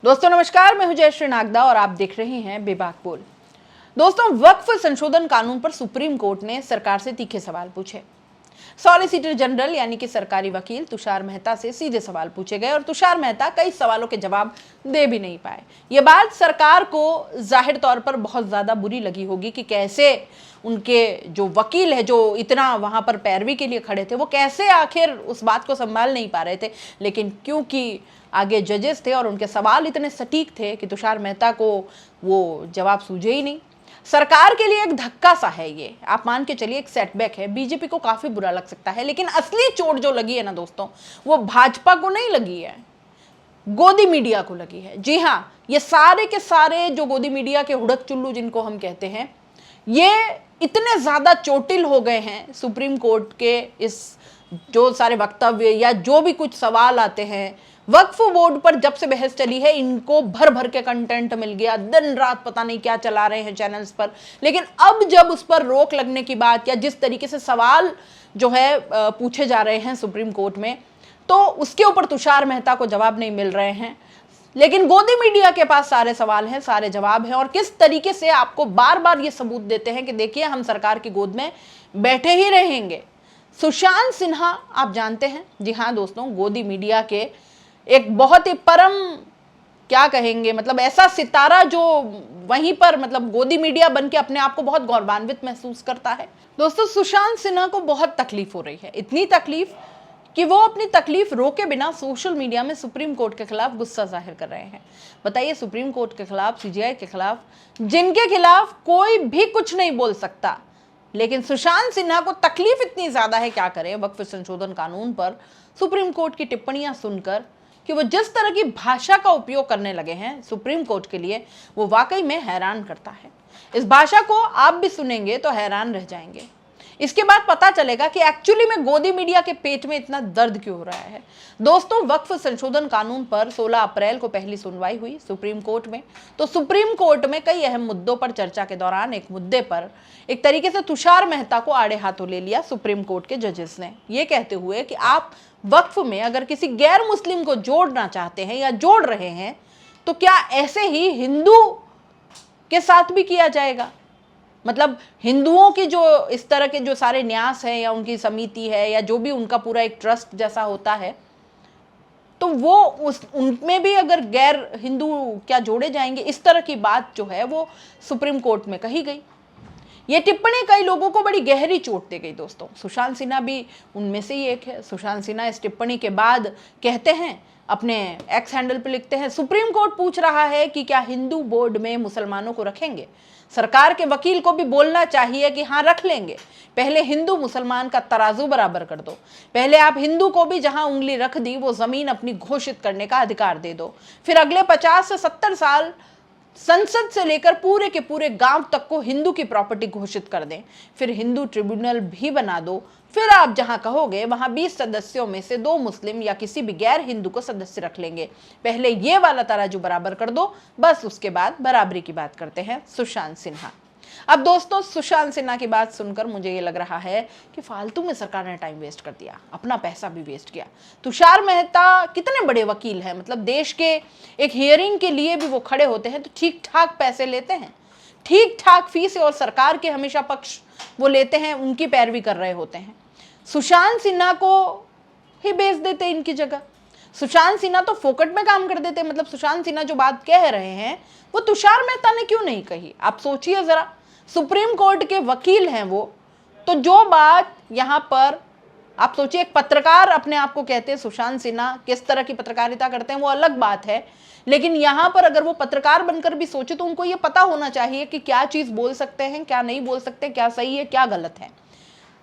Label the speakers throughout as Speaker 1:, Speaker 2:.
Speaker 1: दोस्तों नमस्कार, मैं हूं जयश्री नागदा और आप देख रहे हैं बेबाक बोल। दोस्तों, वक्फ संशोधन कानून पर सुप्रीम कोर्ट ने सरकार से तीखे सवाल पूछे। सॉलिसिटर जनरल यानी कि सरकारी वकील तुषार मेहता से सीधे सवाल पूछे गए और तुषार मेहता कई सवालों के जवाब दे भी नहीं पाए। ये बात सरकार को जाहिर तौर पर बहुत ज्यादा बुरी लगी होगी कि कैसे उनके जो वकील है, जो इतना वहां पर पैरवी के लिए खड़े थे, वो कैसे आखिर उस बात को संभाल नहीं पा रहे थे। लेकिन क्योंकि आगे जजेस थे और उनके सवाल इतने सटीक थे कि तुषार मेहता को वो जवाब सूझे ही नहीं। सरकार के लिए एक धक्का सा है ये, आप मान के चलिए, एक सेटबैक है। बीजेपी को काफी बुरा लग सकता है, लेकिन असली चोट जो लगी है ना दोस्तों, वो भाजपा को नहीं लगी है, गोदी मीडिया को लगी है। जी हाँ, ये सारे के सारे जो गोदी मीडिया के हुड़क चुल्लू जिनको हम कहते हैं, ये इतने ज्यादा चोटिल हो गए हैं सुप्रीम कोर्ट के इस जो सारे वक्तव्य या जो भी कुछ सवाल आते हैं। वक्फ बोर्ड पर जब से बहस चली है, इनको भर भर के कंटेंट मिल गया, दिन रात पता नहीं क्या चला रहे हैं चैनल्स पर। लेकिन अब जब उस पर रोक लगने की बात या जिस तरीके से सवाल जो है पूछे जा रहे हैं सुप्रीम कोर्ट में, तो उसके ऊपर तुषार मेहता को जवाब नहीं मिल रहे हैं। लेकिन गोदी मीडिया के पास सारे सवाल हैं, सारे जवाब हैं, और किस तरीके से आपको बार बार ये सबूत देते हैं कि देखिए हम सरकार की गोद में बैठे ही रहेंगे। सुशांत सिन्हा आप जानते हैं, जी हाँ दोस्तों, गोदी मीडिया के एक बहुत ही परम, क्या कहेंगे, मतलब ऐसा सितारा जो वहीं पर मतलब गोदी मीडिया बन के अपने आप को बहुत गौरवान्वित महसूस करता है। दोस्तों, सुशांत सिन्हा को बहुत तकलीफ हो रही है, इतनी तकलीफ कि वो अपनी तकलीफ रोके बिना सोशल मीडिया में सुप्रीम कोर्ट के खिलाफ गुस्सा जाहिर कर रहे हैं। बताइए, सुप्रीम कोर्ट के खिलाफ, सीजीआई के खिलाफ, जिनके खिलाफ कोई भी कुछ नहीं बोल सकता, लेकिन सुशांत सिन्हा को तकलीफ इतनी ज्यादा है, क्या करें। वक्फ संशोधन कानून पर सुप्रीम कोर्ट की टिप्पणियां सुनकर कि वो जिस तरह की भाषा का उपयोग करने लगे हैं सुप्रीम कोर्ट के लिए, वो वाकई में हैरान करता है। इस भाषा को आप भी सुनेंगे तो हैरान रह जाएंगे। इसके बाद पता चलेगा कि एक्चुअली में गोदी मीडिया के पेट में इतना दर्द क्यों हो रहा है। दोस्तों, वक्फ संशोधन कानून पर 16 अप्रैल को पहली सुनवाई हुई सुप्रीम कोर्ट में। तो सुप्रीम कोर्ट में कई अहम मुद्दों पर चर्चा के दौरान एक मुद्दे पर एक तरीके से तुषार मेहता को आड़े हाथों ले लिया सुप्रीम कोर्ट के जजेस ने, ये कहते हुए कि आप वक्फ में अगर किसी गैर मुस्लिम को जोड़ना चाहते हैं या जोड़ रहे हैं, तो क्या ऐसे ही हिंदू के साथ भी किया जाएगा। मतलब हिंदुओं की जो इस तरह के जो सारे न्यास हैं या उनकी समिति है या जो भी उनका पूरा एक ट्रस्ट जैसा होता है, तो वो उनमें भी अगर गैर हिंदू क्या जोड़े जाएंगे, इस तरह की बात जो है वो सुप्रीम कोर्ट में कही गई। ये टिप्पणी कई लोगों को बड़ी गहरी चोट दे गई दोस्तों। सुशांत सिन्हा भी उनमें से ही एक है। सुशांत सिन्हा इस टिप्पणी के बाद कहते हैं, अपने एक्स हैंडल पे लिखते हैं, सुप्रीम कोर्ट पूछ रहा है कि क्या हिंदू बोर्ड में मुसलमानों को रखेंगे। सरकार के वकील को भी बोलना चाहिए कि हाँ रख लेंगे। पहले हिंदू मुसलमान का तराजू बराबर कर दो। पहले आप हिंदू को भी जहां उंगली रख दी वो जमीन अपनी घोषित करने का अधिकार दे दो। फिर अगले 50 से 70 साल संसद से लेकर पूरे के पूरे गांव तक को हिंदू की प्रॉपर्टी घोषित कर दें। फिर हिंदू ट्रिब्यूनल भी बना दो। फिर आप जहां कहोगे वहां 20 सदस्यों में से 2 मुस्लिम या किसी भी गैर हिंदू को सदस्य रख लेंगे। पहले ये वाला तराजू बराबर कर दो, बस उसके बाद बराबरी की बात करते हैं सुशांत सिन्हा। अब दोस्तों, सुशांत सिन्हा की बात सुनकर मुझे ये लग रहा है कि फालतू में सरकार ने टाइम वेस्ट कर दिया, अपना पैसा भी वेस्ट किया। तुषार मेहता कितने बड़े वकील हैं, मतलब देश के एक हियरिंग के लिए भी वो खड़े होते हैं तो ठीक ठाक पैसे लेते हैं, ठीक ठाक फीस, और सरकार के हमेशा पक्ष वो लेते हैं, उनकी पैरवी कर रहे होते हैं। सुशांत सिन्हा को ही बेच देते इनकी जगह। सुशांत सिन्हा तो फोकट में काम कर देते। मतलब सुशांत सिन्हा जो बात कह रहे हैं वो तुषार मेहता ने क्यों नहीं कही। आप सोचिए जरा, सुप्रीम कोर्ट के वकील हैं वो, तो जो बात यहां पर आप सोचिए, एक पत्रकार अपने आप को कहते हैं, सुशांत सिन्हा किस तरह की पत्रकारिता करते हैं वो अलग बात है, लेकिन यहां पर अगर वो पत्रकार बनकर भी सोचे तो उनको ये पता होना चाहिए कि क्या चीज बोल सकते हैं, क्या नहीं बोल सकते, क्या सही है, क्या गलत है।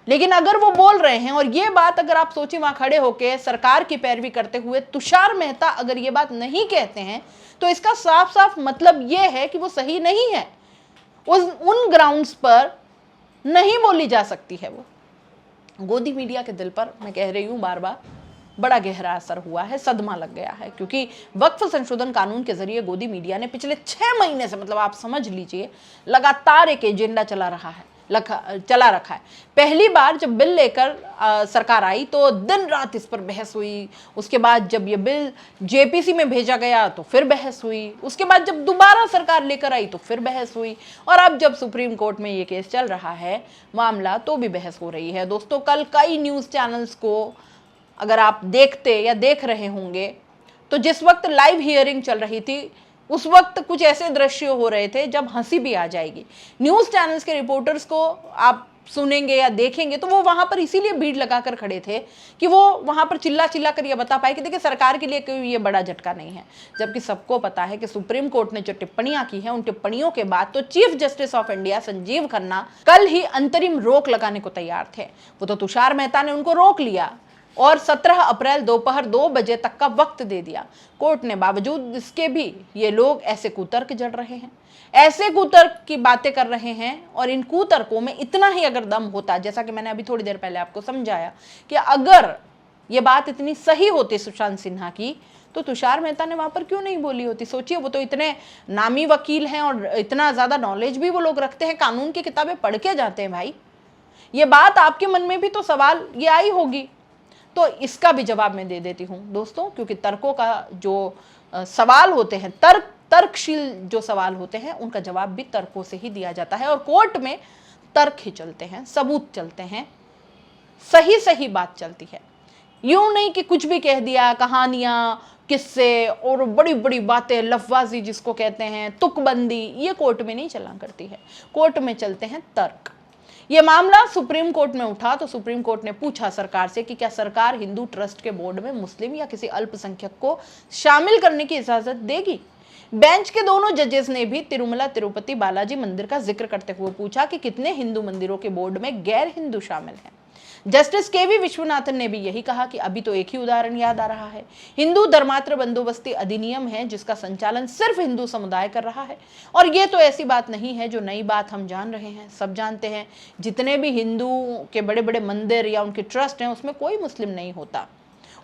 Speaker 1: लेकिन अगर वो बोल रहे हैं, और ये बात अगर आप सोचिए वहां खड़े होकर सरकार की पैरवी करते हुए तुषार मेहता अगर ये बात नहीं कहते हैं, तो इसका साफ साफ मतलब ये है कि वो सही नहीं है। उन ग्राउंड्स पर नहीं बोली जा सकती है वो। गोदी मीडिया के दिल पर, मैं कह रही हूं बार बार, बड़ा गहरा असर हुआ है, सदमा लग गया है, क्योंकि वक्फ संशोधन कानून के जरिए गोदी मीडिया ने पिछले 6 महीने से, मतलब आप समझ लीजिए, लगातार एक एजेंडा चला रहा है। चला रखा है। पहली बार जब बिल लेकर सरकार आई तो दिन रात इस पर बहस हुई, उसके बाद जब ये बिल जेपीसी में भेजा गया तो फिर बहस हुई, उसके बाद जब दोबारा सरकार लेकर आई तो फिर बहस हुई, और अब जब सुप्रीम कोर्ट में ये केस चल रहा है मामला, तो भी बहस हो रही है। दोस्तों, कल कई न्यूज़ चैनल्स को अगर आप देखते या देख रहे होंगे तो जिस वक्त लाइव हियरिंग चल रही थी उस वक्त कुछ ऐसे दृश्य हो रहे थे जब हंसी भी आ जाएगी। न्यूज़ चैनल्स के रिपोर्टर्स को आप सुनेंगे या देखेंगे तो वो वहां पर इसीलिए भीड़ लगाकर खड़े थे कि वो वहां पर चिल्ला चिल्ला कर ये बता पाए कि देखिए सरकार के लिए कोई ये बड़ा झटका नहीं है, जबकि सबको पता है कि सुप्रीम कोर्ट ने जो टिप्पणियां की हैं उन टिप्पणियों के बाद तो chief justice of India Sanjeev Khanna कल ही अंतरिम रोक लगाने को तैयार थे। वो तो तुषार मेहता ने उनको रोक लिया और 17 अप्रैल दोपहर 2 बजे तक का वक्त दे दिया कोर्ट ने। बावजूद इसके भी ये लोग ऐसे कुतर्क जड़ रहे हैं, ऐसे कुतर्क की बातें कर रहे हैं, और इन कुतर्कों में इतना ही अगर दम होता, जैसा कि मैंने अभी थोड़ी देर पहले आपको समझाया कि अगर ये बात इतनी सही होती सुशांत सिन्हा की तो तुषार मेहता ने वहां पर क्यों नहीं बोली होती। सोचिए, वो तो इतने नामी वकील हैं और इतना ज्यादा नॉलेज भी वो लोग रखते हैं, कानून की किताबें पढ़ के जाते हैं भाई। ये बात आपके मन में भी तो सवाल ये आई होगी, तो इसका भी जवाब मैं दे देती हूं दोस्तों, क्योंकि तर्कों का जो सवाल होते हैं, तर्कशील जो सवाल होते हैं उनका जवाब भी तर्कों से ही दिया जाता है, और कोर्ट में तर्क ही चलते हैं, सबूत चलते हैं, सही सही बात चलती है। यूं नहीं कि कुछ भी कह दिया, कहानियां, किस्से और बड़ी बड़ी बातें, लफवाजी जिसको कहते हैं, तुकबंदी, ये कोर्ट में नहीं चला करती है। कोर्ट में चलते हैं तर्क। ये मामला सुप्रीम कोर्ट में उठा तो सुप्रीम कोर्ट ने पूछा सरकार से कि क्या सरकार हिंदू ट्रस्ट के बोर्ड में मुस्लिम या किसी अल्पसंख्यक को शामिल करने की इजाजत देगी। बेंच के दोनों जजेस ने भी तिरुमला तिरुपति बालाजी मंदिर का जिक्र करते हुए पूछा कि कितने हिंदू मंदिरों के बोर्ड में गैर हिंदू शामिल हैं। जस्टिस केवी विश्वनाथन ने भी यही कहा कि अभी तो एक ही उदाहरण याद आ रहा है, हिंदू धर्मांतर बंदोबस्ती अधिनियम है जिसका संचालन सिर्फ हिंदू समुदाय कर रहा है, और ये तो ऐसी बात नहीं है जो नई बात हम जान रहे हैं, सब जानते हैं। जितने भी हिंदू के बड़े बड़े मंदिर या उनके ट्रस्ट हैं उसमें कोई मुस्लिम नहीं होता,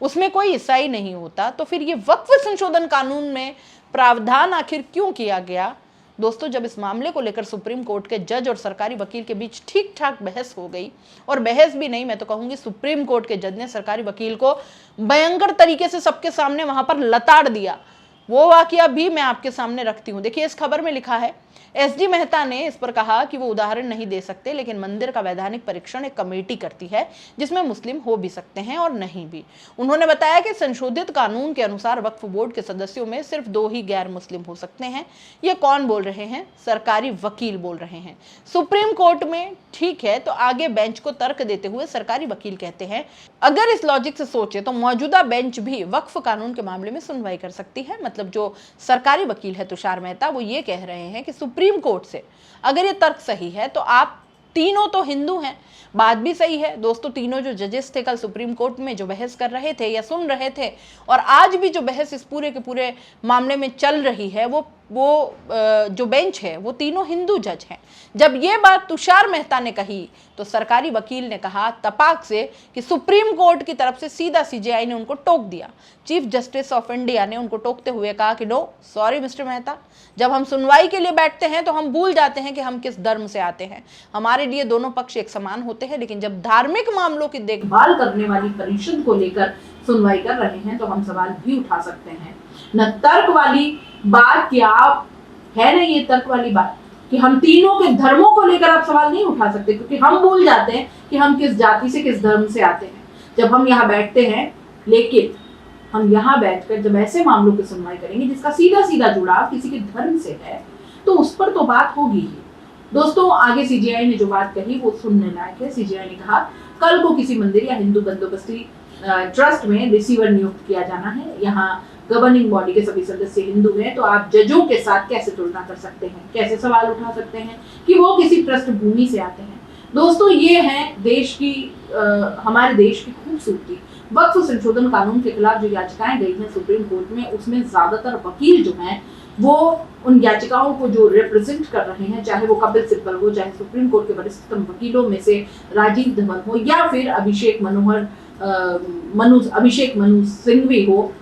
Speaker 1: उसमें कोई ईसाई नहीं होता, तो फिर ये वक्फ संशोधन कानून में प्रावधान आखिर क्यों किया गया। दोस्तों, जब इस मामले को लेकर सुप्रीम कोर्ट के जज और सरकारी वकील के बीच ठीक ठाक बहस हो गई, और बहस भी नहीं, मैं तो कहूंगी सुप्रीम कोर्ट के जज ने सरकारी वकील को भयंकर तरीके से सबके सामने वहां पर लताड़ दिया, वो वाकया भी मैं आपके सामने रखती हूं। देखिए, इस खबर में लिखा है, एसडी मेहता ने इस पर कहा कि वो उदाहरण नहीं दे सकते, लेकिन मंदिर का वैधानिक परीक्षण एक कमेटी करती है जिसमें मुस्लिम हो भी सकते हैं और नहीं भी। उन्होंने बताया कि संशोधित कानून के अनुसार वक्फ बोर्ड के सदस्यों में सिर्फ 2 ही गैर मुस्लिम हो सकते हैं। ये कौन बोल रहे हैं? सरकारी वकील बोल रहे हैं सुप्रीम कोर्ट में। ठीक है, तो आगे बेंच को तर्क देते हुए सरकारी वकील कहते हैं, अगर इस लॉजिक से सोचे तो मौजूदा बेंच भी वक्फ कानून के मामले में सुनवाई कर सकती है। मतलब जो सरकारी वकील है तुषार मेहता, वो ये कह रहे हैं कि सुप्रीम कोर्ट से अगर ये तर्क सही है तो आप तीनों तो हिंदू हैं, बात भी सही है। दोस्तों, तीनों जो जजेस थे कल सुप्रीम कोर्ट में जो बहस कर रहे थे या सुन रहे थे, और आज भी जो बहस इस पूरे के पूरे मामले में चल रही है, वो जो बेंच है वो तीनों हिंदू जज हैं। जब ये बात तुषार मेहता ने कही तो सरकारी वकील ने कहा तपाक से कि सुप्रीम कोर्ट की तरफ से सीधा सीजेआई ने उनको टोक दिया। चीफ जस्टिस ऑफ इंडिया ने उनको टोकते हुए कहा कि नो सॉरी मिस्टर मेहता, जब हम सुनवाई के लिए बैठते हैं तो हम भूल जाते हैं कि हम किस धर्म से आते हैं। हमारे लिए दोनों पक्ष एक समान होते हैं, लेकिन जब धार्मिक मामलों की देखभाल करने वाली परिषद को लेकर सुनवाई कर रहे हैं तो हम सवाल भी उठा सकते हैं। न तर्क वाली बात क्या है, ना ये तर्क वाली बात कि हम तीनों के धर्मों को लेकर आप सवाल नहीं उठा सकते, क्योंकि हम भूल जाते हैं कि हम किस जाति से, किस धर्म से आते हैं जब हम यहाँ बैठते हैं। लेकिन हम यहाँ बैठकर जब ऐसे मामलों की सुनवाई करेंगे जिसका सीधा सीधा जुड़ाव किसी के धर्म से है, तो उस पर तो बात होगी ही। दोस्तों, आगे सीजेआई ने जो बात कही वो सुनने लायक है। सीजेआई ने कहा, कल को किसी मंदिर या हिंदू बंदोबस्ती ट्रस्ट में रिसीवर नियुक्त किया जाना है। यहाँ गवर्निंग बॉडी के सभी सदस्य हिंदू हैं, तो आप जजों के साथ कैसे तुलना कर सकते हैं, कैसे सवाल उठा सकते हैं कि वो किसी पृष्ठभूमि से आते हैं। दोस्तों, ये है देश की हमारे देश की खूबसूरती। वक्फ संशोधन कानून के खिलाफ जो याचिकाएं गई हैं सुप्रीम कोर्ट में, उसमें ज्यादातर वकील जो हैं वो उन याचिकाओं को जो रिप्रेजेंट कर रहे हैं, चाहे वो कपिल सिब्बल हो, चाहे सुप्रीम कोर्ट के वरिष्ठतम वकीलों में से राजीव धवन हो, या फिर अभिषेक मनु सिंघवी हो,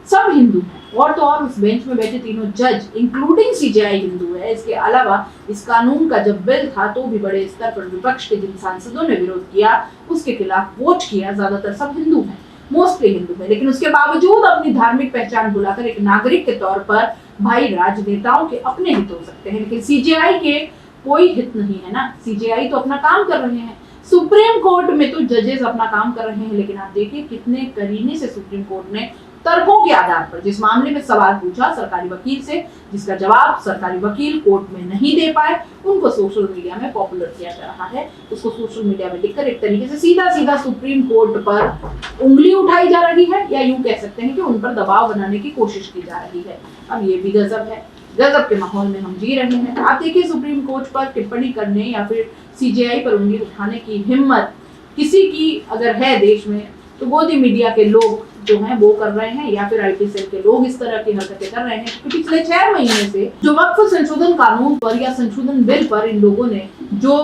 Speaker 1: सब हिंदू हैं।
Speaker 2: और तो और उस बेंच में बैठे तीनों जज इंक्लूडिंग सीजेआई हिंदू है। इसके अलावा इस कानून का जब बिल था तो भी बड़े स्तर पर विपक्ष के जिन सांसदों ने विरोध किया, उसके खिलाफ वोट किया, ज्यादातर सब हिंदू हैं, मोस्टली हिंदू है। लेकिन उसके बावजूद अपनी धार्मिक पहचान बुलाकर एक नागरिक के तौर पर भाई राजनेताओं के अपने हित हो सकते हैं, लेकिन सीजेआई के कोई हित नहीं है ना। सीजेआई तो अपना काम कर रहे हैं, सुप्रीम कोर्ट में तो जजेस अपना काम कर रहे हैं, लेकिन आप देखिए कितने करीने से सुप्रीम कोर्ट ने तर्कों के आधार पर जिस मामले में सवाल पूछा सरकारी वकील से, जिसका जवाब सरकारी वकील कोर्ट में नहीं दे पाए, उनको सोशल मीडिया में पॉपुलर किया जा रहा है। उसको सोशल मीडिया में लिखकर एक तरीके से सीधा सीधा सुप्रीम कोर्ट पर उंगली उठाई जा रही है, या यूं कह सकते हैं कि उन पर दबाव बनाने की कोशिश की जा रही है। अब ये भी गजब है, गजब के माहौल में हम जी रहे हैं। आप देखिए सुप्रीम कोर्ट पर टिप्पणी करने या फिर सीजेआई पर उंगली उठाने की हिम्मत किसी की अगर है देश में, तो गोदी मीडिया के लोग जो हैं वो कर रहे हैं, या फिर आईटी सेल के लोग इस तरह की हरकतें कर रहे हैं। क्योंकि पिछले 6 महीने से जो वक्फ संशोधन कानून पर या संशोधन बिल पर इन लोगों ने जो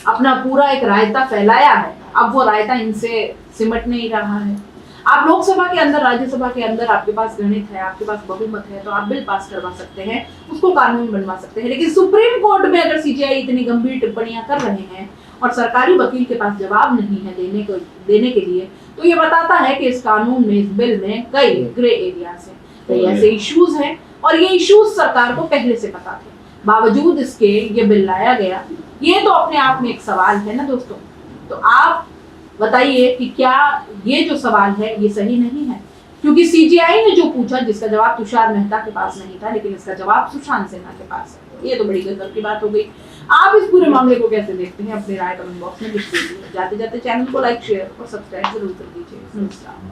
Speaker 2: अपना पूरा एक रायता फैलाया है, अब वो रायता इनसे सिमट नहीं रहा है। आप लोकसभा के अंदर, राज्यसभा के अंदर आपके पास गणित है, आपके पास बहुमत है, तो आप बिल पास करवा सकते हैं, उसको कानून बनवा सकते हैं। लेकिन सुप्रीम कोर्ट में अगर सीजेआई इतनी गंभीर टिप्पणियां कर रहे हैं और सरकारी वकील के पास जवाब नहीं है देने के लिए, तो ये बताता है कि इस कानून में, इस बिल में कई ग्रे एरियाज हैं, कई ऐसे इश्यूज हैं, और ये इश्यूज सरकार को पहले से पता थे, बावजूद इसके ये बिल लाया गया। ये तो अपने आप में एक सवाल है ना दोस्तों। तो आप बताइए कि क्या ये जो सवाल है ये सही नहीं है? क्योंकि सीजेआई ने जो पूछा, जिसका जवाब तुषार मेहता के पास नहीं था, लेकिन इसका जवाब सुशांत सिन्हा के पास है। ये तो बड़ी गजब की बात हो गई। आप इस पूरे मामले को कैसे देखते हैं? अपनी राय कमेंट बॉक्स में लिख दीजिए। जाते जाते चैनल को लाइक, शेयर और सब्सक्राइब जरूर कर दीजिए। नमस्कार।